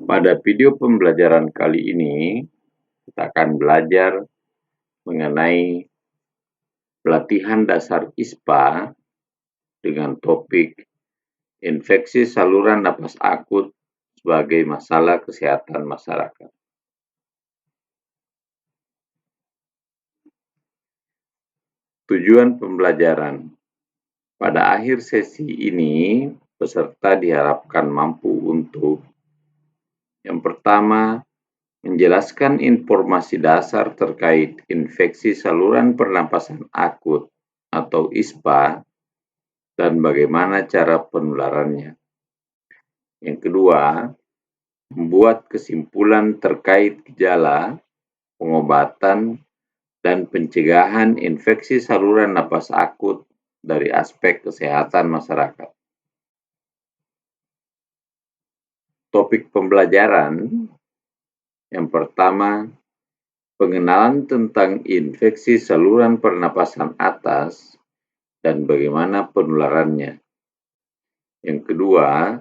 Pada video pembelajaran kali ini, kita akan belajar mengenai pelatihan dasar ISPA dengan topik infeksi saluran napas akut sebagai masalah kesehatan masyarakat. Tujuan pembelajaran. Pada akhir sesi ini, peserta diharapkan mampu untuk yang pertama, menjelaskan informasi dasar terkait infeksi saluran pernapasan akut atau ISPA dan bagaimana cara penularannya. Yang kedua, membuat kesimpulan terkait gejala, pengobatan, dan pencegahan infeksi saluran napas akut dari aspek kesehatan masyarakat. Topik pembelajaran yang pertama, pengenalan tentang infeksi saluran pernapasan atas dan bagaimana penularannya. Yang kedua,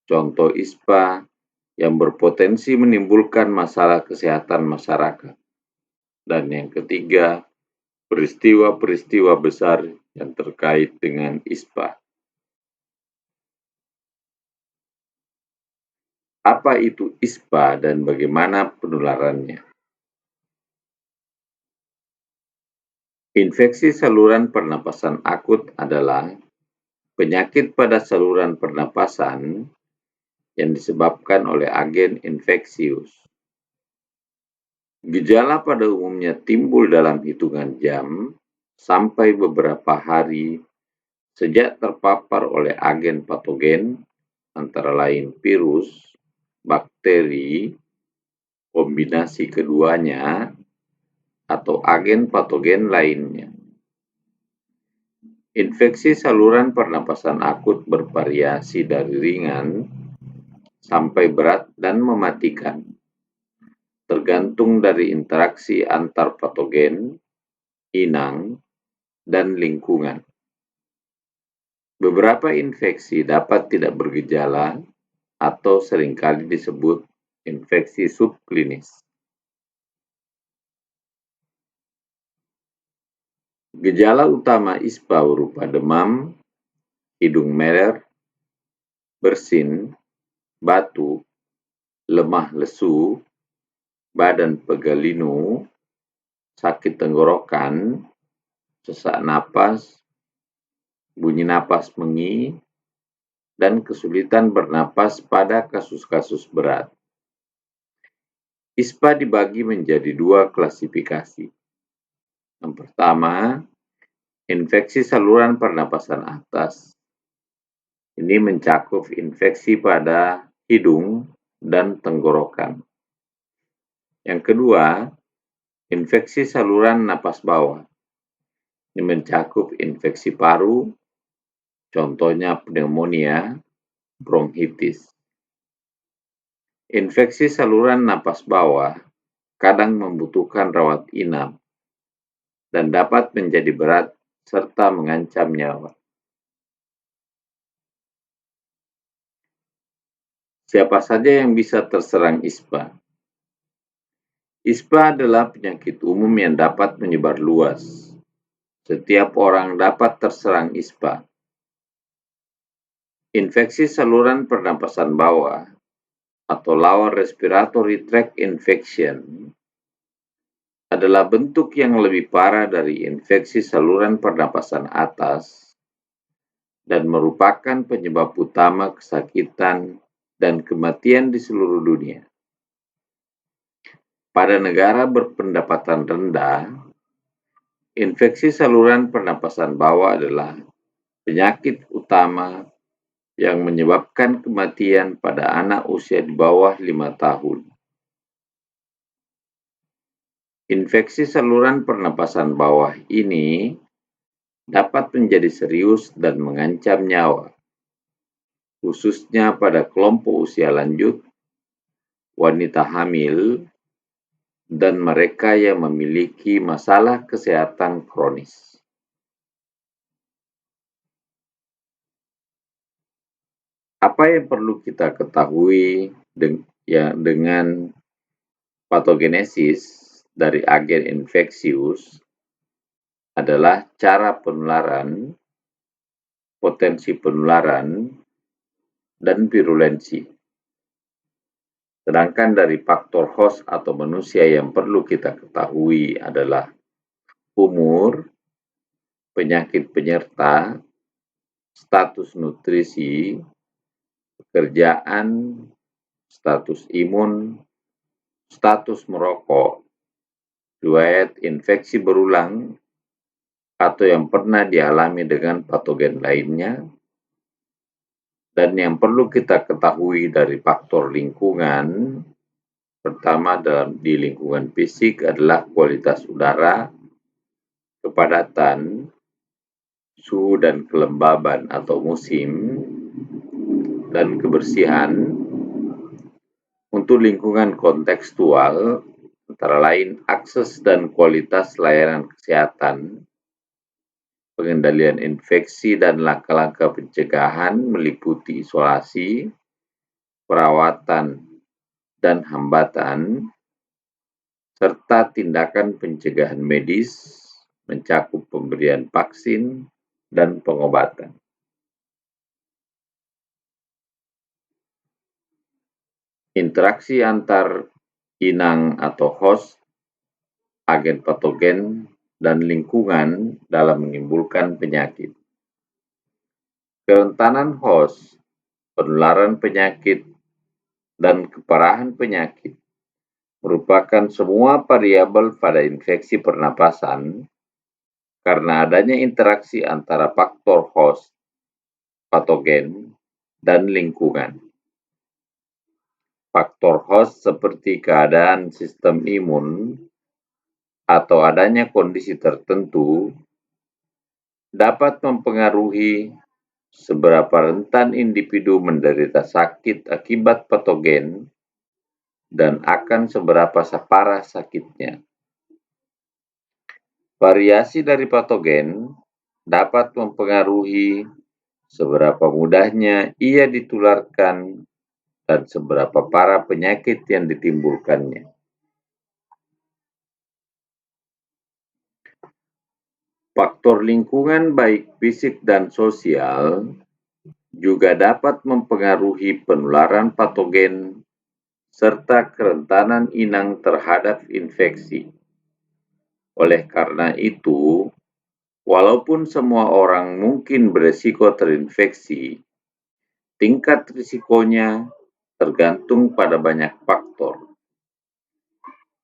contoh ISPA yang berpotensi menimbulkan masalah kesehatan masyarakat. Dan yang ketiga, peristiwa-peristiwa besar yang terkait dengan ISPA. Apa itu ISPA dan bagaimana penularannya? Infeksi saluran pernapasan akut adalah penyakit pada saluran pernapasan yang disebabkan oleh agen infeksius. Gejala pada umumnya timbul dalam hitungan jam sampai beberapa hari sejak terpapar oleh agen patogen, antara lain virus, bakteri, kombinasi keduanya, atau agen patogen lainnya. Infeksi saluran pernapasan akut bervariasi dari ringan sampai berat dan mematikan, tergantung dari interaksi antar patogen, inang, dan lingkungan. Beberapa infeksi dapat tidak bergejala atau seringkali disebut infeksi subklinis. Gejala utama ISPA berupa demam, hidung meler, bersin, batuk, lemah lesu, badan pegal linu, sakit tenggorokan, sesak napas, bunyi napas mengi, dan kesulitan bernapas pada kasus-kasus berat. ISPA dibagi menjadi dua klasifikasi. Yang pertama, infeksi saluran pernapasan atas. Ini mencakup infeksi pada hidung dan tenggorokan. Yang kedua, infeksi saluran napas bawah. Ini mencakup infeksi paru, contohnya pneumonia, bronkitis. Infeksi saluran napas bawah kadang membutuhkan rawat inap dan dapat menjadi berat serta mengancam nyawa. Siapa saja yang bisa terserang ISPA? ISPA adalah penyakit umum yang dapat menyebar luas. Setiap orang dapat terserang ISPA. Infeksi saluran pernapasan bawah atau lower respiratory tract infection adalah bentuk yang lebih parah dari infeksi saluran pernapasan atas dan merupakan penyebab utama kesakitan dan kematian di seluruh dunia. Pada negara berpendapatan rendah, infeksi saluran pernapasan bawah adalah penyakit utama yang menyebabkan kematian pada anak usia di bawah 5 tahun. Infeksi saluran pernapasan bawah ini dapat menjadi serius dan mengancam nyawa, khususnya pada kelompok usia lanjut, wanita hamil, dan mereka yang memiliki masalah kesehatan kronis. Apa yang perlu kita ketahui yang dengan patogenesis dari agen infeksius adalah cara penularan, potensi penularan, dan virulensi. Sedangkan dari faktor host atau manusia yang perlu kita ketahui adalah umur, penyakit penyerta, status nutrisi, pekerjaan, status imun, status merokok, riwayat infeksi berulang, atau yang pernah dialami dengan patogen lainnya, dan yang perlu kita ketahui dari faktor lingkungan, pertama di lingkungan fisik adalah kualitas udara, kepadatan, suhu dan kelembaban atau musim, dan kebersihan. Untuk lingkungan kontekstual, antara lain akses dan kualitas layanan kesehatan, pengendalian infeksi dan langkah-langkah pencegahan meliputi isolasi, perawatan, dan hambatan, serta tindakan pencegahan medis mencakup pemberian vaksin dan pengobatan. Interaksi antar inang atau host, agen patogen, dan lingkungan dalam menimbulkan penyakit. Kerentanan host, penularan penyakit, dan keparahan penyakit merupakan semua variabel pada infeksi pernapasan karena adanya interaksi antara faktor host, patogen, dan lingkungan. Faktor host seperti keadaan sistem imun atau adanya kondisi tertentu dapat mempengaruhi seberapa rentan individu menderita sakit akibat patogen dan akan seberapa parah sakitnya. Variasi dari patogen dapat mempengaruhi seberapa mudahnya ia ditularkan dan seberapa parah penyakit yang ditimbulkannya. Faktor lingkungan baik fisik dan sosial juga dapat mempengaruhi penularan patogen serta kerentanan inang terhadap infeksi. Oleh karena itu, walaupun semua orang mungkin beresiko terinfeksi, tingkat risikonya tergantung pada banyak faktor.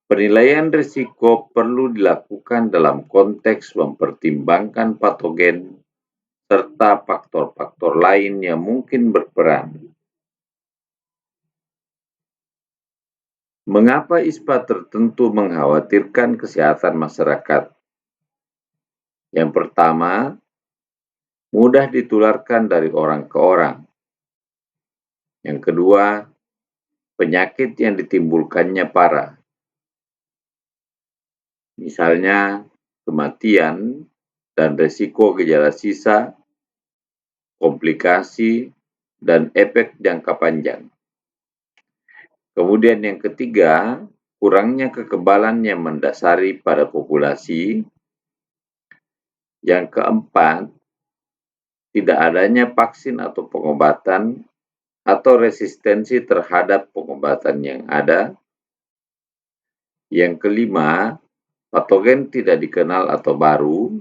Penilaian risiko perlu dilakukan dalam konteks mempertimbangkan patogen serta faktor-faktor lain yang mungkin berperan. Mengapa ispa tertentu mengkhawatirkan kesehatan masyarakat? Yang pertama, mudah ditularkan dari orang ke orang. Yang kedua, penyakit yang ditimbulkannya parah. Misalnya, kematian dan resiko gejala sisa, komplikasi, dan efek jangka panjang. Kemudian yang ketiga, kurangnya kekebalan yang mendasari pada populasi. Yang keempat, tidak adanya vaksin atau pengobatan atau resistensi terhadap pengobatan yang ada. Yang kelima, patogen tidak dikenal atau baru.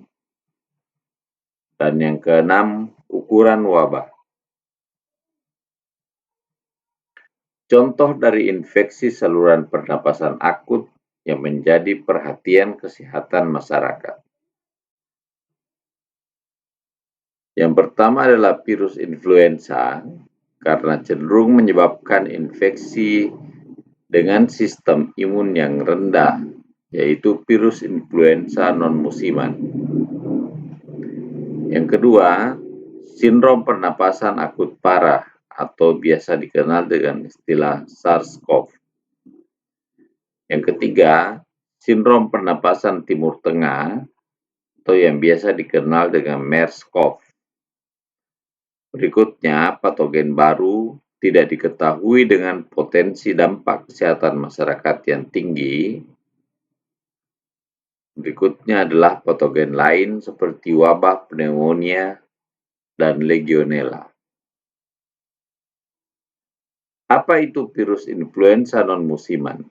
Dan yang keenam, ukuran wabah. Contoh dari infeksi saluran pernapasan akut yang menjadi perhatian kesehatan masyarakat. Yang pertama adalah virus influenza, karena cenderung menyebabkan infeksi dengan sistem imun yang rendah, yaitu virus influenza non-musiman. Yang kedua, sindrom pernapasan akut parah atau biasa dikenal dengan istilah SARS-CoV. Yang ketiga, sindrom pernapasan Timur Tengah atau yang biasa dikenal dengan MERS-CoV. Berikutnya, patogen baru tidak diketahui dengan potensi dampak kesehatan masyarakat yang tinggi. Berikutnya adalah patogen lain seperti wabah pneumonia dan legionella. Apa itu virus influenza non-musiman?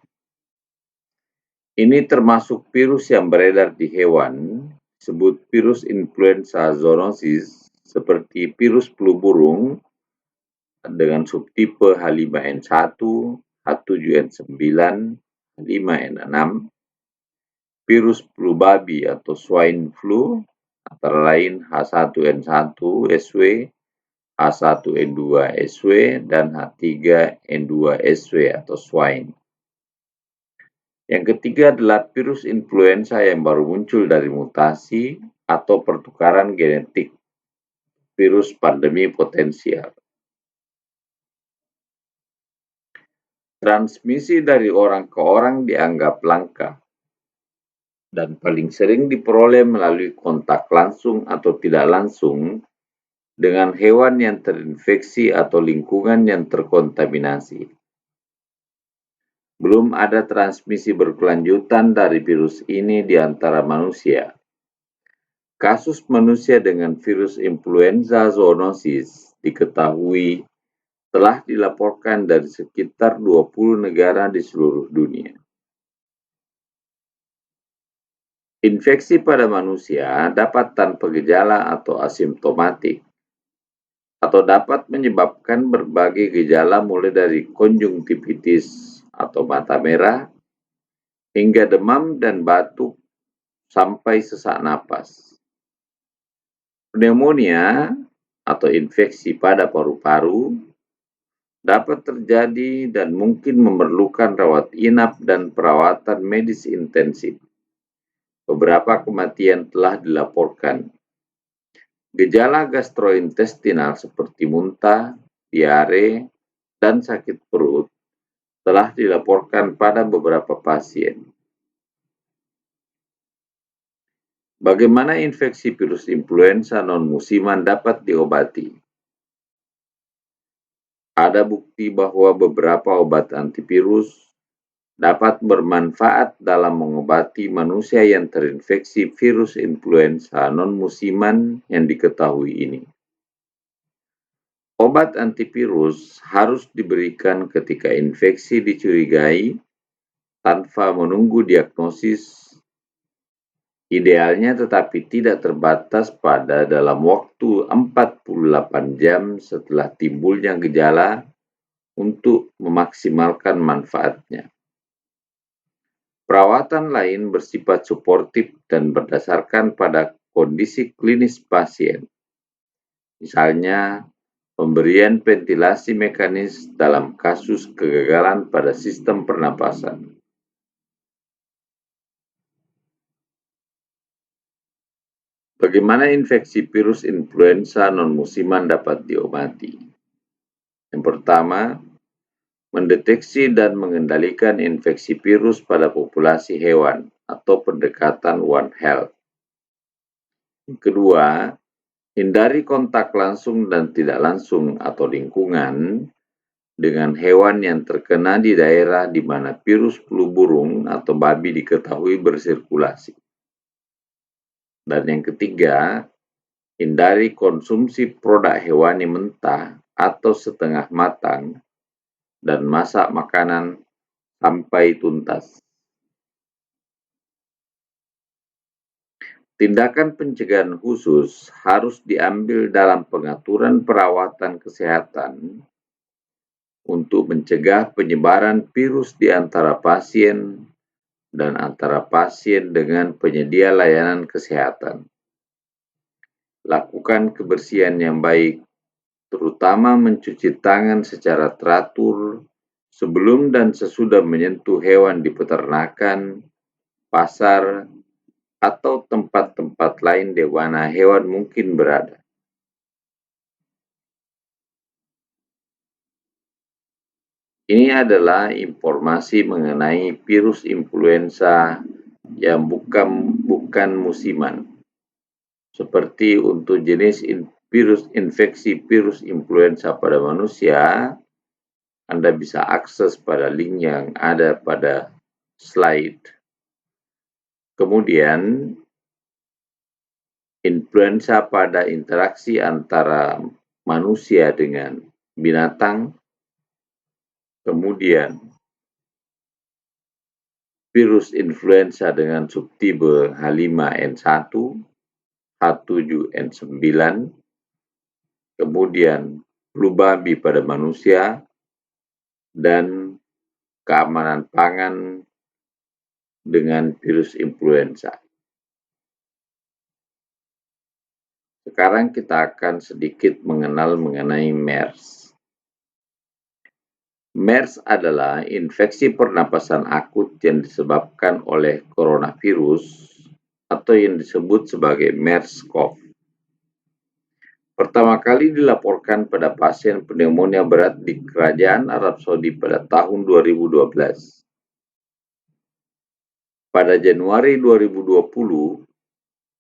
Ini termasuk virus yang beredar di hewan, disebut virus influenza zoonosis, seperti virus flu burung dengan subtipe H5N1, H7N9, H5N6, virus flu babi atau swine flu, antara lain H1N1 SW, H1N2 SW, dan H3N2 SW atau swine. Yang ketiga adalah virus influenza yang baru muncul dari mutasi atau pertukaran genetik virus pandemi potensial. Transmisi dari orang ke orang dianggap langka dan paling sering diperoleh melalui kontak langsung atau tidak langsung dengan hewan yang terinfeksi atau lingkungan yang terkontaminasi. Belum ada transmisi berkelanjutan dari virus ini di antara manusia. Kasus manusia dengan virus influenza zoonosis diketahui telah dilaporkan dari sekitar 20 negara di seluruh dunia. Infeksi pada manusia dapat tanpa gejala atau asimptomatik, atau dapat menyebabkan berbagai gejala mulai dari konjungtivitis atau mata merah, hingga demam dan batuk sampai sesak napas. Pneumonia atau infeksi pada paru-paru dapat terjadi dan mungkin memerlukan rawat inap dan perawatan medis intensif. Beberapa kematian telah dilaporkan. Gejala gastrointestinal seperti muntah, diare, dan sakit perut telah dilaporkan pada beberapa pasien. Bagaimana infeksi virus influenza non-musiman dapat diobati? Ada bukti bahwa beberapa obat antivirus dapat bermanfaat dalam mengobati manusia yang terinfeksi virus influenza non-musiman yang diketahui ini. Obat antivirus harus diberikan ketika infeksi dicurigai tanpa menunggu diagnosis, idealnya tetapi tidak terbatas pada dalam waktu 48 jam setelah timbulnya gejala untuk memaksimalkan manfaatnya. Perawatan lain bersifat suportif dan berdasarkan pada kondisi klinis pasien. Misalnya, pemberian ventilasi mekanis dalam kasus kegagalan pada sistem pernapasan. Bagaimana infeksi virus influenza non-musiman dapat diobati? Yang pertama, mendeteksi dan mengendalikan infeksi virus pada populasi hewan atau pendekatan One Health. Yang kedua, hindari kontak langsung dan tidak langsung atau lingkungan dengan hewan yang terkena di daerah di mana virus flu burung atau babi diketahui bersirkulasi. Dan yang ketiga, hindari konsumsi produk hewani mentah atau setengah matang dan masak makanan sampai tuntas. Tindakan pencegahan khusus harus diambil dalam pengaturan perawatan kesehatan untuk mencegah penyebaran virus di antara pasien dan antara pasien dengan penyedia layanan kesehatan. Lakukan kebersihan yang baik, terutama mencuci tangan secara teratur sebelum dan sesudah menyentuh hewan di peternakan, pasar, atau tempat-tempat lain di mana hewan mungkin berada. Ini adalah informasi mengenai virus influenza yang bukan musiman. Seperti untuk jenis virus infeksi virus influenza pada manusia, Anda bisa akses pada link yang ada pada slide. Kemudian, influenza pada interaksi antara manusia dengan binatang, kemudian virus influenza dengan subtipe H5N1, H7N9, kemudian flu babi pada manusia, dan keamanan pangan dengan virus influenza. Sekarang kita akan sedikit mengenal mengenai MERS. MERS adalah infeksi pernapasan akut yang disebabkan oleh coronavirus atau yang disebut sebagai MERS-CoV. Pertama kali dilaporkan pada pasien pneumonia berat di Kerajaan Arab Saudi pada tahun 2012. Pada Januari 2020,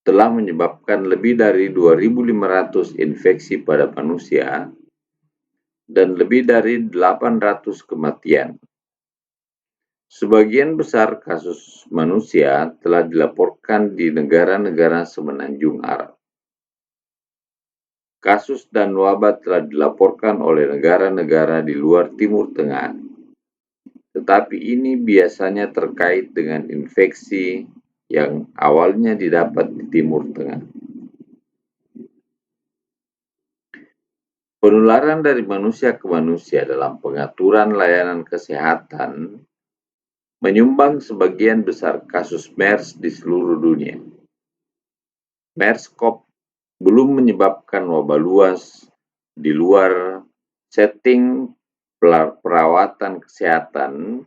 telah menyebabkan lebih dari 2.500 infeksi pada manusia dan lebih dari 800 kematian. Sebagian besar kasus manusia telah dilaporkan di negara-negara semenanjung Arab. Kasus dan wabah telah dilaporkan oleh negara-negara di luar Timur Tengah, tetapi ini biasanya terkait dengan infeksi yang awalnya didapat di Timur Tengah. Penularan dari manusia ke manusia dalam pengaturan layanan kesehatan menyumbang sebagian besar kasus MERS di seluruh dunia. MERS-CoV belum menyebabkan wabah luas di luar setting perawatan kesehatan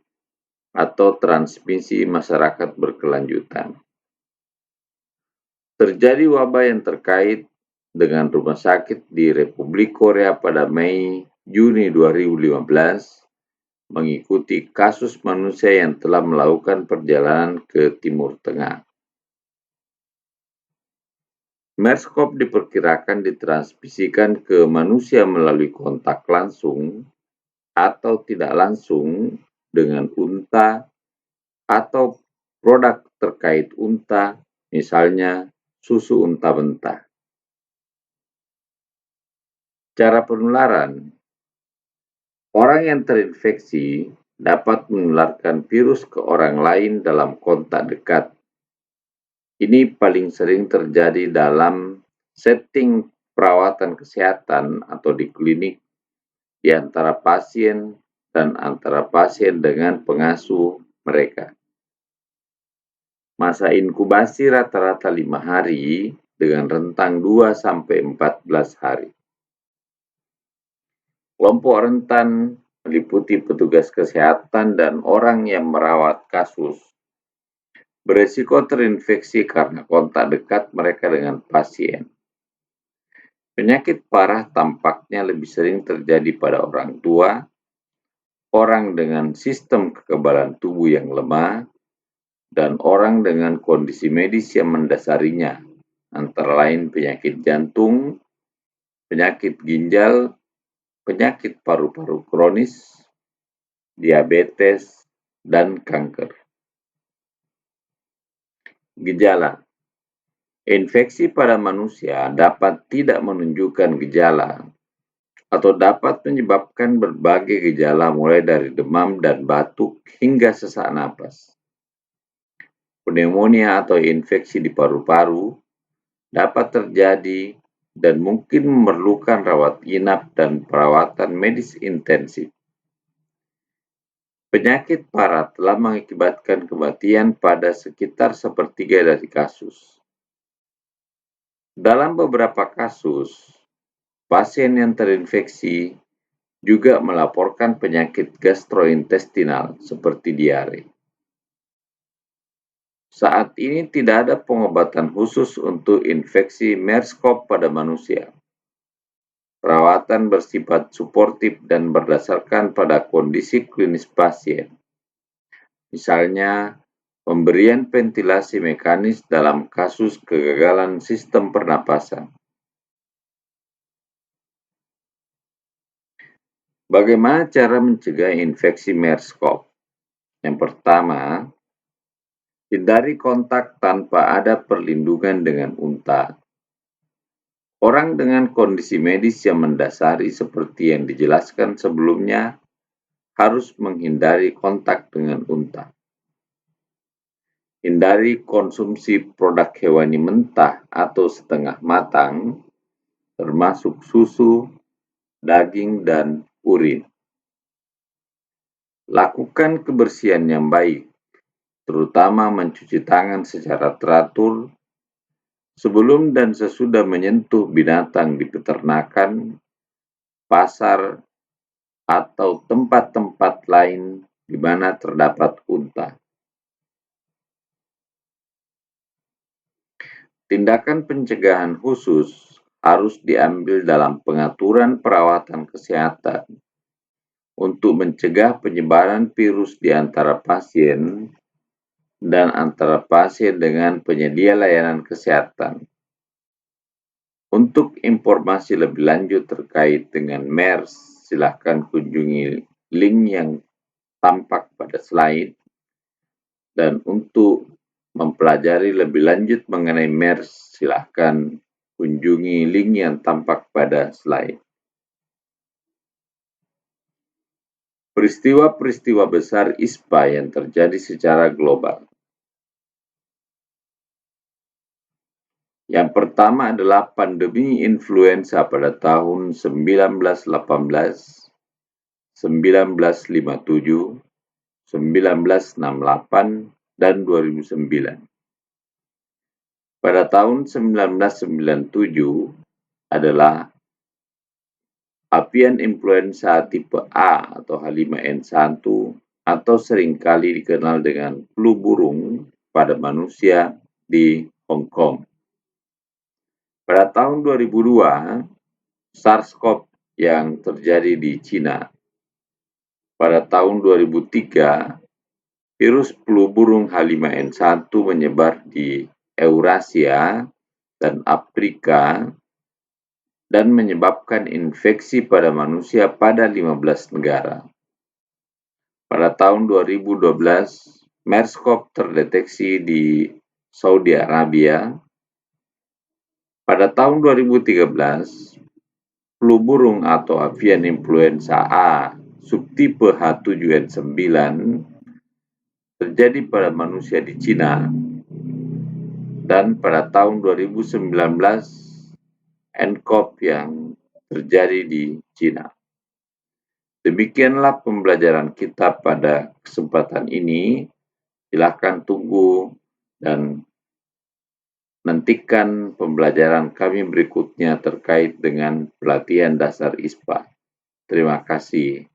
atau transmisi masyarakat berkelanjutan. Terjadi wabah yang terkait dengan rumah sakit di Republik Korea pada Mei-Juni 2015 mengikuti kasus manusia yang telah melakukan perjalanan ke Timur Tengah. MERS-CoV diperkirakan ditransmisikan ke manusia melalui kontak langsung atau tidak langsung dengan unta atau produk terkait unta, misalnya susu unta mentah. Cara penularan. Orang yang terinfeksi dapat menularkan virus ke orang lain dalam kontak dekat. Ini paling sering terjadi dalam setting perawatan kesehatan atau di klinik, di antara pasien dan antara pasien dengan pengasuh mereka. Masa inkubasi rata-rata 5 hari dengan rentang 2-14 hari. Kelompok rentan meliputi petugas kesehatan dan orang yang merawat kasus. Beresiko terinfeksi karena kontak dekat mereka dengan pasien. Penyakit parah tampaknya lebih sering terjadi pada orang tua, orang dengan sistem kekebalan tubuh yang lemah, dan orang dengan kondisi medis yang mendasarinya, antara lain penyakit jantung, penyakit ginjal, penyakit paru-paru kronis, diabetes, dan kanker. Gejala. Infeksi pada manusia dapat tidak menunjukkan gejala atau dapat menyebabkan berbagai gejala mulai dari demam dan batuk hingga sesak napas. Pneumonia atau infeksi di paru-paru dapat terjadi dan mungkin memerlukan rawat inap dan perawatan medis intensif. Penyakit parah telah mengakibatkan kematian pada sekitar sepertiga dari kasus. Dalam beberapa kasus, pasien yang terinfeksi juga melaporkan penyakit gastrointestinal seperti diare. Saat ini tidak ada pengobatan khusus untuk infeksi MERS-CoV pada manusia. Perawatan bersifat suportif dan berdasarkan pada kondisi klinis pasien. Misalnya, pemberian ventilasi mekanis dalam kasus kegagalan sistem pernapasan. Bagaimana cara mencegah infeksi MERS-CoV? Yang pertama, hindari kontak tanpa ada perlindungan dengan unta. Orang dengan kondisi medis yang mendasari seperti yang dijelaskan sebelumnya harus menghindari kontak dengan unta. Hindari konsumsi produk hewani mentah atau setengah matang, termasuk susu, daging, dan urin. Lakukan kebersihan yang baik, terutama mencuci tangan secara teratur sebelum dan sesudah menyentuh binatang di peternakan, pasar, atau tempat-tempat lain di mana terdapat unta. Tindakan pencegahan khusus harus diambil dalam pengaturan perawatan kesehatan untuk mencegah penyebaran virus di antara pasien dan antara pasien dengan penyedia layanan kesehatan. Untuk informasi lebih lanjut terkait dengan MERS, silakan kunjungi link yang tampak pada slide. Dan untuk mempelajari lebih lanjut mengenai MERS, silakan kunjungi link yang tampak pada slide. Peristiwa-peristiwa besar ISPA yang terjadi secara global. Yang pertama adalah pandemi influenza pada tahun 1918, 1957, 1968, dan 2009. Pada tahun 1997 adalah avian influenza tipe A atau H5N1 atau seringkali dikenal dengan flu burung pada manusia di Hong Kong. Pada tahun 2002, SARS-CoV yang terjadi di Cina. Pada tahun 2003, virus flu burung H5N1 menyebar di Eurasia dan Afrika dan menyebabkan infeksi pada manusia pada 15 negara. Pada tahun 2012, MERS-CoV terdeteksi di Saudi Arabia. Pada tahun 2013, flu burung atau avian influenza A subtipe H7N9 terjadi pada manusia di Cina. Dan pada tahun 2019, nCoV yang terjadi di Cina. Demikianlah pembelajaran kita pada kesempatan ini. Silakan tunggu dan nantikan pembelajaran kami berikutnya terkait dengan pelatihan dasar ISPA. Terima kasih.